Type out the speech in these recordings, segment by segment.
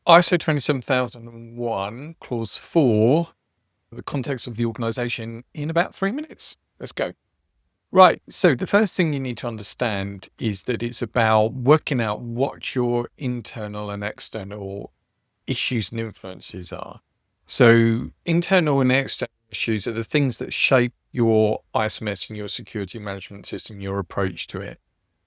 ISO 27001, clause 4, the context of the organization in about 3 minutes. Let's go. Right. So the first thing you need to understand is that it's about working out what your internal and external issues and influences are. So internal and external issues are the things that shape your ISMS and your security management system, your approach to it.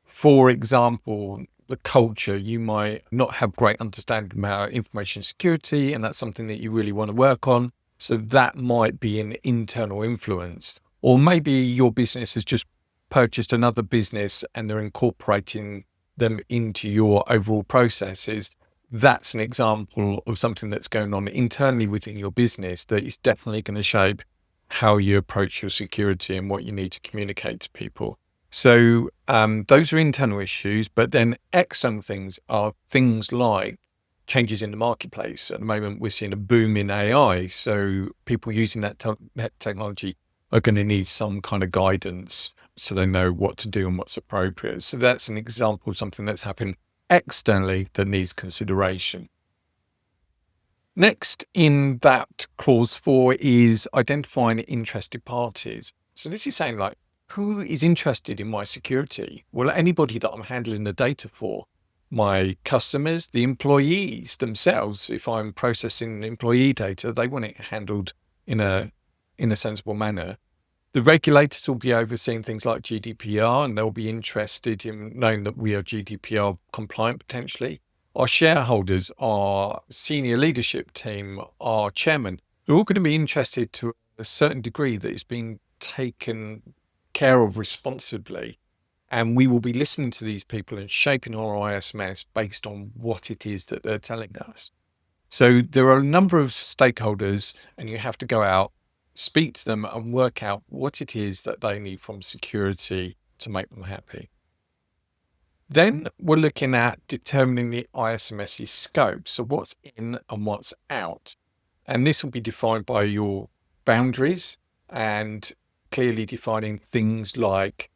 For example, the culture, you might not have great understanding about information security, and that's something that you really want to work on. So that might be an internal influence. Or maybe your business has just purchased another business and they're incorporating them into your overall processes. That's an example of something that's going on internally within your business that is definitely going to shape how you approach your security and what you need to communicate to people. So those are internal issues, but then external things are things like changes in the marketplace. At the moment, we're seeing a boom in AI. So people using that technology are going to need some kind of guidance so they know what to do and what's appropriate. So that's an example of something that's happened externally that needs consideration. Next in that clause 4 is identifying interested parties. So this is saying like, who is interested in my security? Well, anybody that I'm handling the data for, my customers, the employees themselves. If I'm processing employee data, they want it handled in a sensible manner. The regulators will be overseeing things like GDPR, and they'll be interested in knowing that we are GDPR compliant potentially. Our shareholders, our senior leadership team, our chairman, they're all going to be interested to a certain degree that it's being taken care of responsibly. And we will be listening to these people and shaping our ISMS based on what it is that they're telling us. So there are a number of stakeholders, and you have to go out, speak to them and work out what it is that they need from security to make them happy. Then we're looking at determining the ISMS's scope. So what's in and what's out. And this will be defined by your boundaries and clearly defining things like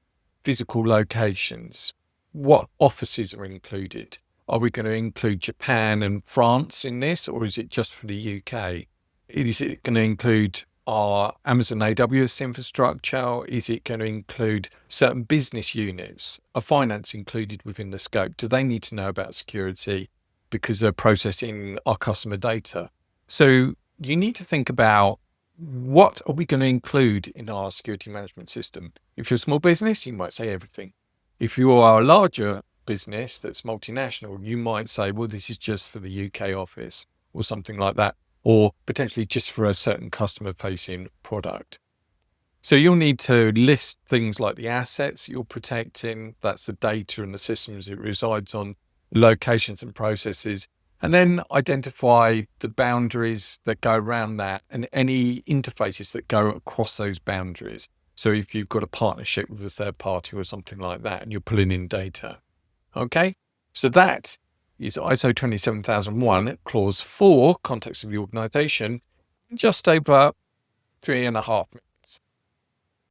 physical locations. What offices are included? Are we going to include Japan and France in this, or is it just for the UK? Is it going to include our Amazon AWS infrastructure? Is it going to include certain business units? Are finance included within the scope? Do they need to know about security because they're processing our customer data? So you need to think about, what are we going to include in our security management system? If you're a small business, you might say everything. If you are a larger business that's multinational, you might say, well, this is just for the UK office or something like that, or potentially just for a certain customer-facing product. So you'll need to list things like the assets you're protecting, that's the data and the systems it resides on, locations and processes, and then identify the boundaries that go around that and any interfaces that go across those boundaries. So if you've got a partnership with a third party or something like that, and you're pulling in data. Okay, so that is ISO 27001, clause 4, context of the organization, just over 3.5 minutes.